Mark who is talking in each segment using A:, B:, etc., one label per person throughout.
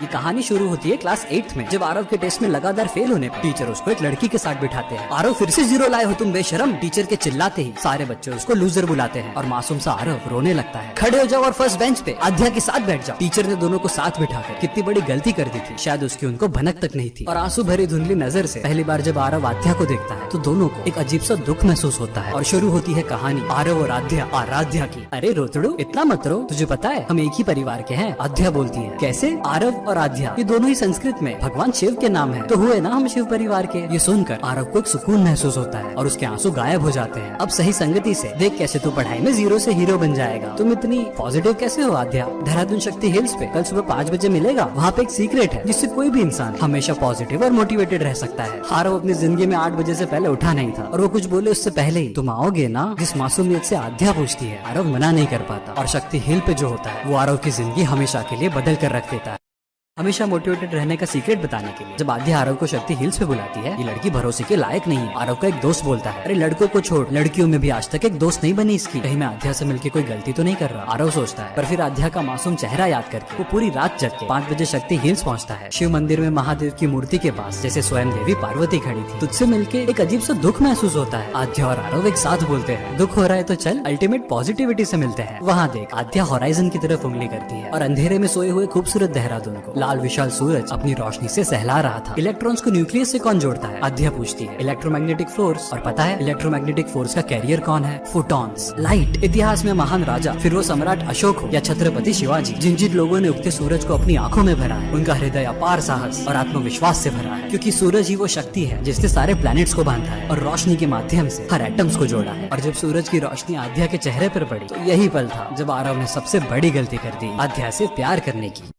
A: ये कहानी शुरू होती है क्लास 8 में, जब आरव के टेस्ट में लगातार फेल होने पर टीचर उसको एक लड़की के साथ बिठाते हैं। आरव फिर से 0 लाए हो तुम बेशरम, टीचर के चिल्लाते ही सारे बच्चे उसको लूजर बुलाते हैं और मासूम सा आरव रोने लगता है। खड़े हो जाओ और फर्स्ट बेंच पे आध्या के साथ बैठ जाओ। टीचर ने दोनों को साथ बिठाकर कितनी बड़ी गलती कर दी थी, शायद उसकी उनको भनक तक नहीं थी। और आंसू भरी धुंधली नजर से पहली बार जब आरव आध्या को देखता है तो दोनों को एक अजीब सा दुख महसूस होता है। और शुरू होती है कहानी आरव और आराध्या की। अरे रोतड़ू इतना मत रो, तुझे पता है हम एक ही परिवार के हैं, आध्या बोलती है। कैसे? आरव और आध्या ये दोनों ही संस्कृत में भगवान शिव के नाम है, तो हुए ना हम शिव परिवार के। ये सुनकर आरव को एक सुकून महसूस होता है और उसके आंसू गायब हो जाते हैं। अब सही संगति से देख कैसे तू पढ़ाई में 0 से हीरो बन जाएगा। तुम इतनी पॉजिटिव कैसे हो आध्या? देहरादून शक्ति हिल्स पे कल सुबह 5 बजे मिलेगा। वहाँ पे एक सीक्रेट है जिससे कोई भी इंसान हमेशा पॉजिटिव और मोटिवेटेड रह सकता है। आरव अपनी जिंदगी में 8 बजे से पहले उठा नहीं था और वो कुछ बोले उससे पहले ही तुम आओगे ना, जिस मासूमियत से आध्या पूछती है आरव मना नहीं कर पाता। और शक्ति हिल पे जो होता है वो आरव की जिंदगी हमेशा के लिए बदल कर रख देता है। हमेशा मोटिवेटेड रहने का सीक्रेट बताने के लिए जब आध्या आरव को शक्ति हिल्स पे बुलाती है, ये लड़की भरोसे के लायक नहीं है। आरव का एक दोस्त बोलता है, अरे लड़कों को छोड़, लड़कियों में भी आज तक एक दोस्त नहीं बनी इसकी, कहीं मैं आध्या से मिलकर कोई गलती तो नहीं कर रहा। आरव सोचता है, पर फिर आध्या का मासूम चेहरा याद करके वो पूरी रात जग के 5 बजे शक्ति हिल्स पहुंचता है। शिव मंदिर में महादेव की मूर्ति के पास जैसे स्वयं देवी पार्वती खड़ी थी। तुझसे मिलके एक अजीब सा दुख महसूस होता है। आध्या और आरव एक साथ बोलते हैं, दुख हो रहा है तो चल अल्टीमेट पॉजिटिविटी से मिलते हैं। वहाँ देख आध्या हॉराइजन की तरफ उंगली करती है और अंधेरे में सोए हुए खूबसूरत देहरादून को लाल विशाल सूरज अपनी रोशनी से सहला रहा था। इलेक्ट्रॉन्स को न्यूक्लियस से कौन जोड़ता है? आध्या पूछती है। Electromagnetic force. और पता है इलेक्ट्रोमैग्नेटिक फोर्स का कैरियर कौन है? Photons, light. इतिहास में महान राजा, फिर वो सम्राट अशोक हो या छत्रपति शिवाजी, जिन जिन लोगों ने उगते सूरज को अपनी आंखों में भरा है, उनका हृदय अपार साहस और आत्मविश्वास से भरा है। क्योंकि सूरज ही वो शक्ति है जिसने सारे प्लैनेट्स को बांधा है और रोशनी के माध्यम से हर एटम्स को जोड़ा है। और जब सूरज की रोशनी आध्या के चेहरे पर पड़ी तो यही पल था जब आरव ने सबसे बड़ी गलती कर दी, आध्या से प्यार करने की।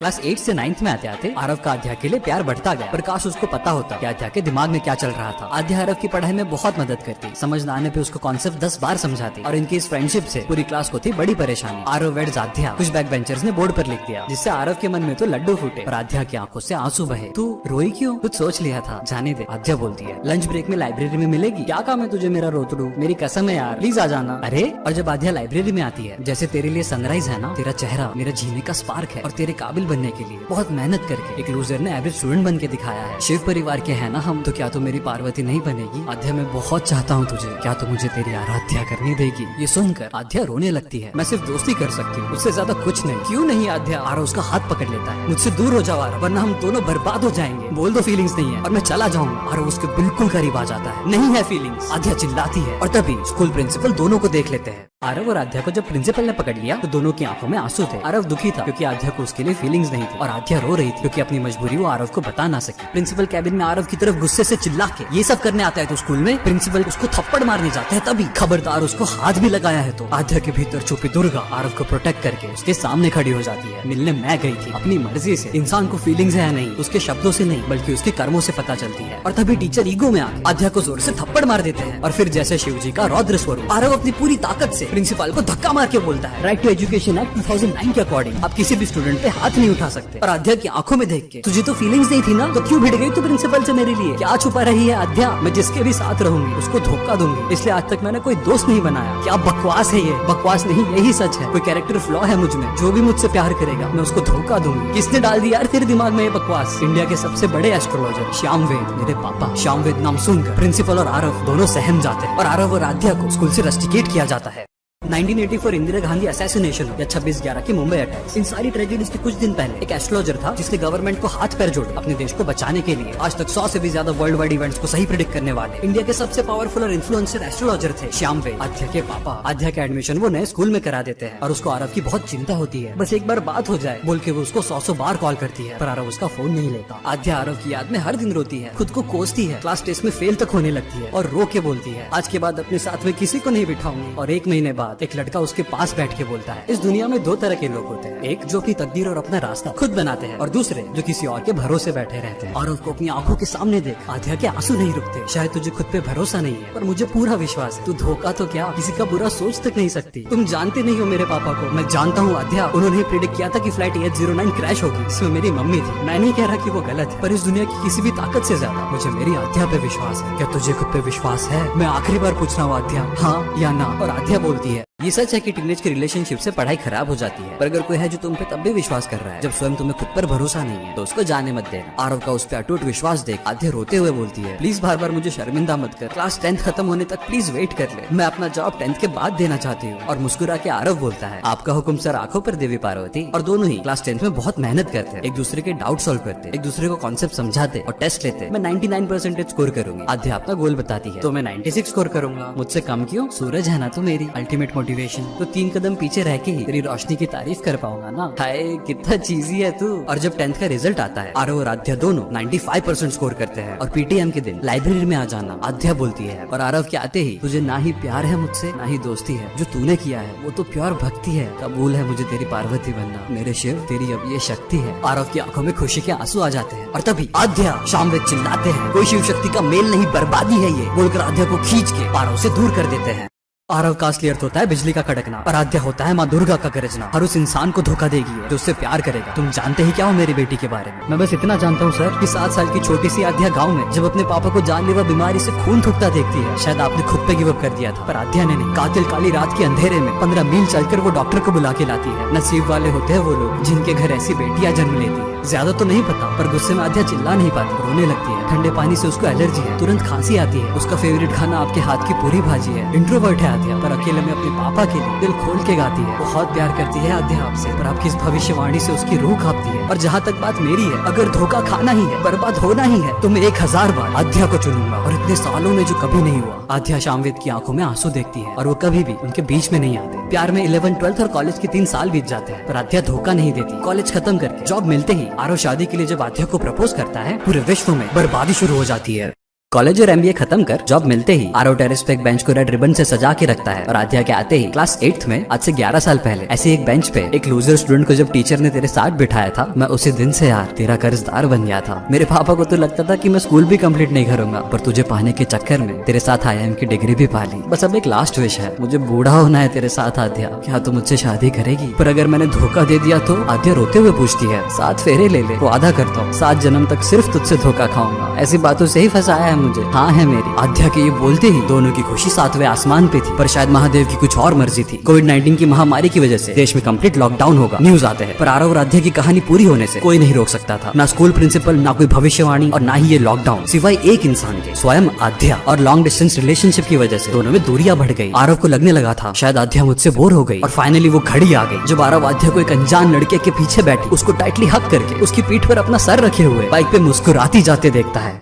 A: क्लास 8 से 9th में आते आते आरव का आध्या के लिए प्यार बढ़ता गया। पर काश उसको पता होता कि आध्या के दिमाग में क्या चल रहा था। आध्या आरव की पढ़ाई में बहुत मदद करती, समझ न आने पे उसको कॉन्सेप्ट 10 बार समझाती और इनकी इस फ्रेंडशिप से पूरी क्लास को थी बड़ी परेशानी। आरव वेड्स आध्या कुछ बैक बेंचर्स ने बोर्ड पर लिख दिया, जिससे आरव के मन में तो लड्डू फूटे और आध्या की आंखों से आंसू बहे। तू रोई क्यों? कुछ सोच लिया था, जाने दे, आध्या बोलती है। लंच ब्रेक में लाइब्रेरी में मिलेगी। क्या काम है तुझे मेरा रोतड़ू? मेरी कसम है यार, प्लीज आ जाना। अरे और जब आध्या लाइब्रेरी में आती है, जैसे तेरे लिए सनराइज है ना, तेरा चेहरा मेरा जीने का स्पार्क है और तेरे काबिल बनने के लिए बहुत मेहनत करके एक लूजर ने एवरेज स्टूडेंट बन के दिखाया है। शिव परिवार के हैं ना हम, तो क्या तू मेरी पार्वती नहीं बनेगी? आध्या मैं बहुत चाहता हूँ तुझे, क्या तू मुझे तेरी आराध्या करने देगी? ये सुनकर आध्या रोने लगती है। मैं सिर्फ दोस्ती कर सकती हूँ, उससे ज्यादा कुछ नहीं। क्यों नहीं आध्या? आरव उसका हाथ पकड़ लेता है। मुझसे दूर हो जाओ आरव, वरना हम दोनों बर्बाद हो जाएंगे। बोल दो फीलिंग्स नहीं है और मैं चला जाऊंगा। आरव उसके बिल्कुल करीब आ जाता है। नहीं है फीलिंग्स, आध्या चिल्लाती है। और तभी स्कूल प्रिंसिपल दोनों को देख लेते हैं। आरव और आध्या को जब प्रिंसिपल ने पकड़ लिया तो दोनों की आंखों में आंसू थे। आरव दुखी था क्योंकि आध्या को उसके लिए फीलिंग्स नहीं थी और आध्या रो रही थी क्योंकि अपनी मजबूरी वो आरव को बता ना सकी। प्रिंसिपल कैबिन में आरव की तरफ गुस्से से चिल्ला के, ये सब करने आता है तो स्कूल में? प्रिंसिपल उसको थप्पड़ मारने जाते हैं, तभी खबरदार उसको हाथ भी लगाया है तो आध्या के भीतर छुपी दुर्गा आरव को प्रोटेक्ट करके उसके सामने खड़ी हो जाती है। मिलने मैं गई थी अपनी मर्जी से। इंसान को फीलिंग्स है नहीं, उसके शब्दों से नहीं बल्कि उसके कर्मों से पता चलती है। और तभी टीचर ईगो में आकर आध्या को जोर से थप्पड़ मार देते हैं और फिर जैसे शिव जी का रौद्र स्वरूप आरव अपनी पूरी ताकत से प्रिंसिपल को धक्का मार के बोलता है, राइट टू एजुकेशन एक्ट 2009 के अकॉर्डिंग आप किसी भी स्टूडेंट पे हाथ नहीं उठा सकते। और आध्या की आंखों में देख के, तुझे तो फीलिंग्स नहीं थी ना, तो क्यों भिड़ गई तू प्रिंसिपल से मेरे लिए? क्या छुपा रही है आध्या? मैं जिसके भी साथ रहूंगी उसको धोखा दूंगी, इसलिए आज तक मैंने कोई दोस्त नहीं बनाया। क्या बकवास है ये? बकवास नहीं, यही सच है। कोई कैरेक्टर फ्लॉ है मुझ में, जो भी मुझसे प्यार करेगा मैं उसको धोखा दूंगी। किसने डाल दिया यार तेरे दिमाग में ये बकवास? इंडिया के सबसे बड़े एस्ट्रोलॉजर श्याम वेद, मेरे पापा श्याम वेद नाम सुनकर प्रिंसिपल और आरव दोनों सहम जाते हैं और आरव और आध्या को स्कूल से रस्टिकेट किया जाता है। 1984 इंदिरा गांधी असैसिनेशन या 26/11 की मुंबई अटैक्स, इन सारी ट्रेजेडीज के कुछ दिन पहले एक एस्ट्रोलॉजर था जिसने गवर्नमेंट को हाथ पैर जोड़ अपने देश को बचाने के लिए आज तक 100 से भी ज्यादा वर्ल्ड वाइड इवेंट्स को सही प्रेडिक्ट करने वाले इंडिया के सबसे पावरफुल और इन्फ्लुएंसर एस्ट्रोलॉजर थे श्याम वेद। आध्या के पापा आध्या का एडमिशन वो नए स्कूल में करा देते हैं और उसको आरव की बहुत चिंता होती है। बस एक बार बात हो जाए बोल के वो उसको 100 बार कॉल करती है, पर आरव उसका फोन नहीं लेता। आध्या आरव की याद में हर दिन रोती है, खुद को कोसती है, क्लास टेस्ट में फेल तक होने लगती है और रो के बोलती है, आज के बाद अपने साथ में किसी को नहीं बिठाऊंगी। और 1 महीने बाद एक लड़का उसके पास बैठ के बोलता है, इस दुनिया में 2 तरह के लोग होते हैं, एक जो अपनी तकदीर और अपना रास्ता खुद बनाते हैं और दूसरे जो किसी और के भरोसे बैठे रहते हैं। और उसको अपनी आंखों के सामने देख आध्या के आंसू नहीं रुकते। शायद तुझे खुद पे भरोसा नहीं है पर मुझे पूरा विश्वास है, तू धोखा तो क्या किसी का बुरा सोच तक नहीं सकती। तुम जानते नहीं हो मेरे पापा को, मैं जानता हूँ आध्या। उन्होंने प्रेडिक्ट किया था कि फ्लाइट EH-09 क्रैश होगी, इसमें मेरी मम्मी थी। मैं नहीं कह रहा कि वो गलत है, पर इस दुनिया की किसी भी ताकत से ज्यादा मुझे मेरी आध्या पे विश्वास है। क्या तुझे खुद पे विश्वास है? मैं आखिरी बार पूछ रहा हूँ आध्या, हाँ या ना? और आध्या बोलती है ये सच है कि टीनेज के रिलेशनशिप से पढ़ाई खराब हो जाती है, पर अगर कोई है जो तुम पे तब भी विश्वास कर रहा है जब स्वयं तुम्हें खुद पर भरोसा नहीं है, तो उसको जाने मत देना। आरव का उस पर अटूट विश्वास देख आध्या रोते हुए बोलती है, प्लीज बार बार मुझे शर्मिंदा मत कर, क्लास 10th खत्म होने तक प्लीज वेट कर ले, मैं अपना जॉब 10th के बाद देना चाहती हूँ। और मुस्कुरा के आरव बोलता है, आपका हुक्म सर आंखों पर देवी पार्वती। और दोनों ही क्लास 10th में बहुत मेहनत करते हैं, एक दूसरे के डाउट सॉल्व करते, एक दूसरे को कॉन्सेप्ट समझाते और टेस्ट लेते। मैं 99% स्कोर करूंगी, आध्या अपना गोल बताती है, तो मैं 96 स्कोर करूंगा। मुझसे कम क्यों? सूरज है ना तो मेरी अल्टीमेट मोटिवेशन। तो 3 कदम पीछे रह के ही तेरी रोशनी की तारीफ कर पाऊंगा ना। हाय कितना चीजी है तू। और जब 10th का रिजल्ट आता है, आरव और आध्या दोनों 95% स्कोर करते हैं। और पीटीएम के दिन लाइब्रेरी में आ जाना, आध्या बोलती है, और आरव के आते ही, तुझे ना ही प्यार है मुझसे ना ही दोस्ती है, जो तूने किया है वो तो प्योर भक्ति है, कबूल है मुझे तेरी पार्वती बनना, मेरे शिव तेरी अब ये शक्ति है। आरव की आंखों में खुशी के आंसू आ जाते हैं। और तभी आध्या शाम में चिल्लाते हैं, कोई शिव शक्ति का मेल नहीं, बर्बादी है ये, बोलकर आध्या को खींच के आरव से दूर कर देते हैं। आरव का असली अर्थ होता है बिजली का कड़कना, और आध्या होता है माँ दुर्गा का गरजना। हर उस इंसान को धोखा देगी है जो उससे प्यार करेगा। तुम जानते ही क्या हो मेरी बेटी के बारे में? मैं बस इतना जानता हूँ सर कि 7 साल की छोटी सी आध्या गांव में जब अपने पापा को जानलेवा बीमारी से खून थूकता देखती है, शायद आपने खुद पे गिव अप कर दिया था, पर आध्या ने नहीं। कातिल काली रात के अंधेरे में 15 मील चलकर वो डॉक्टर को बुला के लाती है। नसीब वाले होते हैं वो लोग जिनके घर ऐसी बेटियां जन्म लेती है। ज्यादा तो नहीं पता, पर गुस्से में आध्या चिल्ला नहीं पाती, रोने लगती है। ठंडे पानी से उसको एलर्जी है, तुरंत खांसी आती है। उसका फेवरेट खाना आपके हाथ की पूरी भाजी है। इंट्रोवर्ट है आध्या, पर अकेले में अपने पापा के लिए दिल खोल के गाती है। बहुत प्यार करती है आध्या आपसे, पर आपकी इस भविष्यवाणी से उसकी रूह कांपती है। और जहाँ तक बात मेरी है, अगर धोखा खाना ही है, बर्बाद होना ही है, तो मैं 1000 बार आध्या को चुनूंगा। और इतने सालों में जो कभी नहीं हुआ। आध्या शामवेद की आंखों में आंसू देखती है, और वो कभी भी उनके बीच में नहीं आते। प्यार में 11th 12th और कॉलेज के 3 साल बीत जाते हैं, पर आध्या धोखा नहीं देती। कॉलेज खत्म करके जॉब मिलते ही आरव शादी के लिए जब आध्या को प्रपोज करता है, पूरे विश्व में बर्बादी शुरू हो जाती है। कॉलेज और एमबीए खत्म कर जॉब मिलते ही आरव टेरेस पे एक बेंच को रेड रिबन से सजा के रखता है। और आध्या के आते ही क्लास 8th में आज से 11 साल पहले ऐसे एक बेंच पे एक लूजर स्टूडेंट को जब टीचर ने तेरे साथ बिठाया था, मैं उसी दिन से यार तेरा कर्जदार बन गया था। मेरे पापा को तो लगता था कि मैं स्कूल भी कंप्लीट नहीं करूंगा, पर तुझे पाने के चक्कर में तेरे साथ IIM की डिग्री भी पा ली। बस अब एक लास्ट विश है, मुझे बूढ़ा होना है तेरे साथ आध्या, क्या तू मुझसे शादी करेगी? पर अगर मैंने धोखा दे दिया तो? आध्या रोते हुए पूछती है। 7 फेरे ले ले, वादा करता हूँ 7 जन्म तक सिर्फ तुझसे धोखा खाऊंगा। ऐसी बातों से ही फंसाया है मुझे। हाँ है आध्या के ये बोलते ही दोनों की खुशी 7वें आसमान पे थी, पर शायद महादेव की कुछ और मर्जी थी। कोविड-19 की महामारी की वजह से देश में कंप्लीट लॉकडाउन होगा न्यूज आते हैं, पर आरव और आध्या की कहानी पूरी होने से कोई नहीं रोक सकता था, ना स्कूल प्रिंसिपल, ना कोई भविष्यवाणी, और ना ही ये लॉकडाउन, सिवाय एक इंसान के, स्वयं आध्या। और लॉन्ग डिस्टेंस रिलेशनशिप की वजह से दोनों में दूरियां बढ़ गई। आरव को लगने लगा था शायद आध्या मुझसे बोर हो गई, और फाइनली वो घड़ी आ गई जब आरव आध्या को एक अनजान लड़के के पीछे बैठी उसको टाइटली हक करके उसकी पीठ पर अपना सर रखे हुए बाइक पे मुस्कुराती जाते देखता है।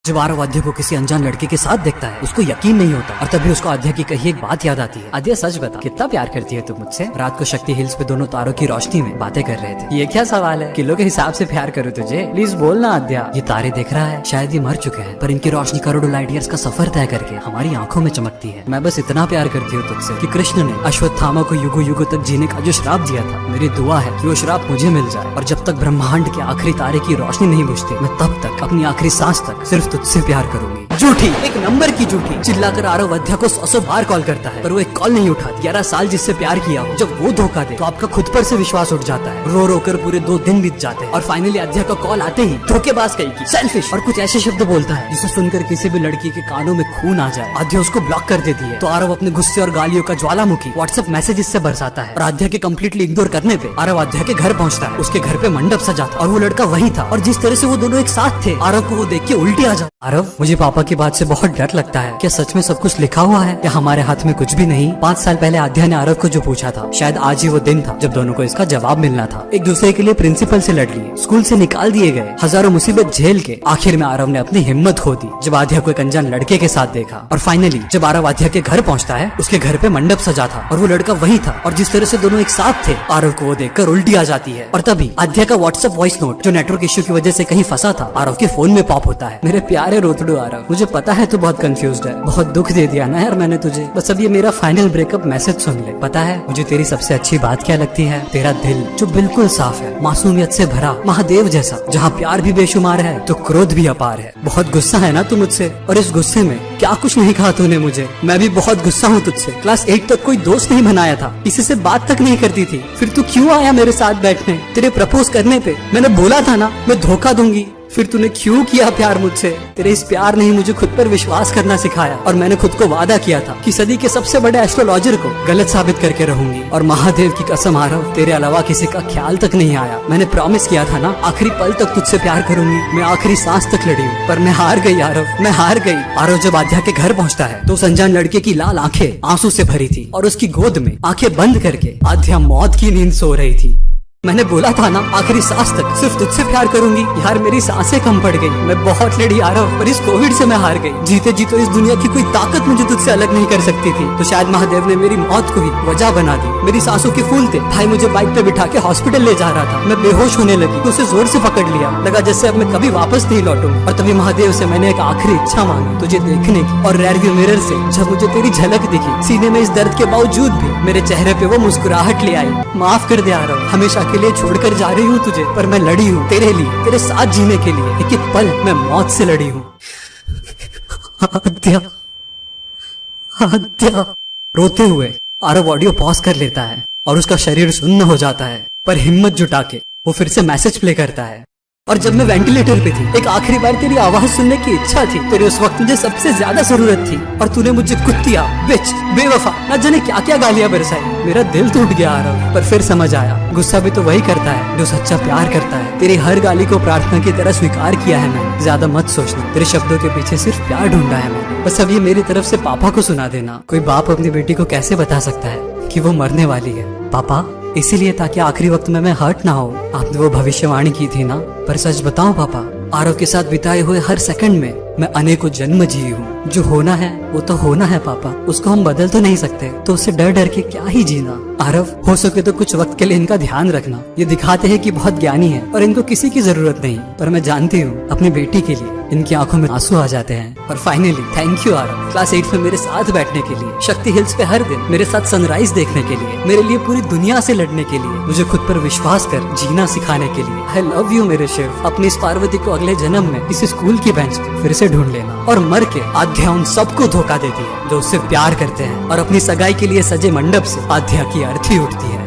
A: जब आरव आध्या को किसी अनजान लड़के के साथ देखता है, उसको यकीन नहीं होता, और तभी उसको आध्या की कही एक बात याद आती है। आध्या सच बता, कितना प्यार करती है तू मुझसे? रात को शक्ति हिल्स पे दोनों तारों की रोशनी में बातें कर रहे थे। ये क्या सवाल है? किलो के हिसाब से प्यार करूँ तुझे? प्लीज बोलना आध्या। ये तारे देख रहा है, शायद ये मर चुके हैं, पर इनकी रोशनी करोड़ों लाइट ईयर्स का सफर तय करके हमारी आंखों में चमकती है। मैं बस इतना प्यार करती हूँ तुझसे कि कृष्ण ने अश्वत्थामा को युगो युगो तक जीने का जो श्राप दिया था, मेरी दुआ है कि वो श्राप मुझे मिल जाए, और जब तक ब्रह्मांड के आखिरी तारे की रोशनी नहीं बुझती, मैं तब तक अपनी आखिरी सांस तक सिर्फ तुझसे प्यार करूंगी। झूठी, एक नंबर की झूठी। चिल्लाकर आरव आध्या को 100 बार कॉल करता है, पर वो एक कॉल नहीं उठाती। 11 साल जिससे प्यार किया हो, जब वो धोखा दे तो आपका खुद पर से विश्वास उठ जाता है। रो रो कर पूरे 2 दिन बीत जाते हैं, और फाइनली आध्या का कॉल आते ही धोखेबाज कहीं की, सेल्फिश और कुछ ऐसे शब्द बोलता है जिसे सुनकर किसी भी लड़की के कानों में खून आ जाए। आध्या उसको ब्लॉक कर देती है, तो आरव अपने गुस्से और गालियों का ज्वालामुखी व्हाट्सएप मैसेजेस से बरसाता है। और आध्या के कम्प्लीटली इग्नोर करने पे आरव आध्या के घर पहुंचता है। उसके घर पे मंडप सजा था, और वो लड़का वही था, और जिस तरह से वो दोनों एक साथ थे, आरव को वो देख के उल्टी आ जाती। आरव, मुझे पापा की बात से बहुत डर लगता है। क्या सच में सब कुछ लिखा हुआ है, या हमारे हाथ में कुछ भी नहीं? 5 साल पहले आध्या ने आरव को जो पूछा था, शायद आज ही वो दिन था जब दोनों को इसका जवाब मिलना था। एक दूसरे के लिए प्रिंसिपल से लड़ लिए, स्कूल से निकाल दिए गए, हजारों मुसीबत झेल के आखिर में आरव ने अपनी हिम्मत खो दी जब आध्या को एक अनजान लड़के के साथ देखा। और फाइनली जब आरव आध्या के घर पहुंचता है, उसके घर पे मंडप सजा था, और वो लड़का वही था, और जिस तरह से दोनों एक साथ थे, आरव को वो देखकर उल्टी आ जाती है। और तभी आध्या का व्हाट्सएप वॉइस नोट, जो नेटवर्क इश्यू की वजह से कहीं फंसा था, आरव के फोन में पॉप होता है। मेरे प्यारे रोतड़ू आरव, मुझे पता है तू बहुत कंफ्यूज्ड है, बहुत दुख दे दिया ना यार मैंने तुझे, बस अब ये मेरा फाइनल ब्रेकअप मैसेज सुन ले। पता है मुझे तेरी सबसे अच्छी बात क्या लगती है? तेरा दिल जो बिल्कुल साफ है, मासूमियत से भरा, महादेव जैसा, जहाँ प्यार भी बेशुमार है तो क्रोध भी अपार है। बहुत गुस्सा है ना तू मुझसे, और इस गुस्से में क्या कुछ नहीं कहा तूने मुझे। मैं भी बहुत गुस्सा हूँ तुझसे। क्लास 8 तक कोई दोस्त नहीं बनाया था, किसी से बात तक नहीं करती थी, फिर तू क्यों आया मेरे साथ बैठने? तेरे प्रपोज करने पे मैंने बोला था ना मैं धोखा दूंगी, फिर तूने क्यों किया प्यार मुझसे? तेरे इस प्यार ने ही मुझे खुद पर विश्वास करना सिखाया और मैंने खुद को वादा किया था कि सदी के सबसे बड़े एस्ट्रोलॉजर को गलत साबित करके रहूंगी। और महादेव की कसम आरव, तेरे अलावा किसी का ख्याल तक नहीं आया। मैंने प्रॉमिस किया था ना, आखिरी पल तक तुझसे प्यार करूंगी। मैं आखिरी सांस तक लड़ी हूँ, पर मैं हार गई आरव, मैं हार गई। आरव जब आध्या के घर पहुँचता है तो उस अनजान लड़के की लाल आंखें आंसू से भरी थी और उसकी गोद में आंखें बंद करके आध्या मौत की नींद सो रही थी। मैंने बोला था ना, आखिरी सांस तक सिर्फ तुझसे प्यार करूंगी। यार मेरी सांसें कम पड़ गई, मैं बहुत लड़ी आरव, पर इस कोविड से मैं हार गई। जीते जी तो इस दुनिया की कोई ताकत मुझे तुझसे अलग नहीं कर सकती थी, तो शायद महादेव ने मेरी मौत को ही वजह बना दी। मेरी सांसों के फूल थे। भाई मुझे बाइक पे बिठा के हॉस्पिटल ले जा रहा था, मैं बेहोश होने लगी तो उसे जोर से पकड़ लिया। लगा जैसे अब मैं कभी वापस नहीं लौटूंगी। और तभी महादेव से मैंने एक आखिरी इच्छा मांगी, तुझे देखने की। और रेयरव्यू मिरर से जब मुझे तेरी झलक दिखी, सीने में इस दर्द के बावजूद भी मेरे चेहरे पे वो मुस्कुराहट ले आई। माफ कर दे आरव, हमेशा के लिए छोड़कर जा रही हूँ तुझे, पर मैं लड़ी हूँ तेरे लिए, तेरे साथ जीने के लिए। एक एक पल मैं मौत से लड़ी हूँ। आद्या, आद्या। रोते हुए आरव ऑडियो पॉज कर लेता है और उसका शरीर सुन्न हो जाता है, पर हिम्मत जुटा के वो फिर से मैसेज प्ले करता है। और जब मैं वेंटिलेटर पे थी, एक आखिरी बार तेरी आवाज सुनने की इच्छा थी। तेरे उस वक्त मुझे सबसे ज्यादा जरूरत थी और तूने मुझे कुत्तिया, बिच, बेवफा, न जाने क्या क्या गालियां बरसाई। मेरा दिल टूट गया आरव, पर फिर समझ आया, गुस्सा भी तो वही करता है जो सच्चा प्यार करता है। तेरी हर गाली को प्रार्थना की तरह स्वीकार किया है मैंने। ज्यादा मत सोचना, तेरे शब्दों के पीछे सिर्फ प्यार ढूंढा है मैंने। बस अब ये मेरी तरफ से पापा को सुना देना। कोई बाप अपनी बेटी को कैसे बता सकता है कि वो मरने वाली है? पापा, इसीलिए ताकि आखिरी वक्त में मैं हर्ट ना हो, आपने वो भविष्यवाणी की थी ना। पर सच बताऊं पापा, आरव के साथ बिताए हुए हर सेकंड में मैं अनेकों जन्म जी हूँ। जो होना है वो तो होना है पापा, उसको हम बदल तो नहीं सकते, तो उससे डर डर के क्या ही जीना। आरव, हो सके तो कुछ वक्त के लिए इनका ध्यान रखना। ये दिखाते हैं कि बहुत ज्ञानी है और इनको किसी की जरूरत नहीं, पर मैं जानती हूँ अपनी बेटी के लिए इनकी आंखों में आंसू आ जाते हैं। और finally thank you Aarav, class 8 में मेरे साथ बैठने के लिए, शक्ति हिल्स पे हर दिन मेरे साथ सनराइज देखने के लिए, मेरे लिए पूरी दुनिया से लड़ने के लिए, मुझे खुद पर विश्वास कर जीना सिखाने के लिए। आई लव यू मेरे शिव। अपनी इस पार्वती को अगले जन्म में किसी स्कूल की बेंच पे फिर से ढूंढ लेना। और मर के आध्या उन सबको धोखा देती है जो उससे प्यार करते हैं, और अपनी सगाई के लिए सजे मंडप से आध्या की अर्थी उठती है।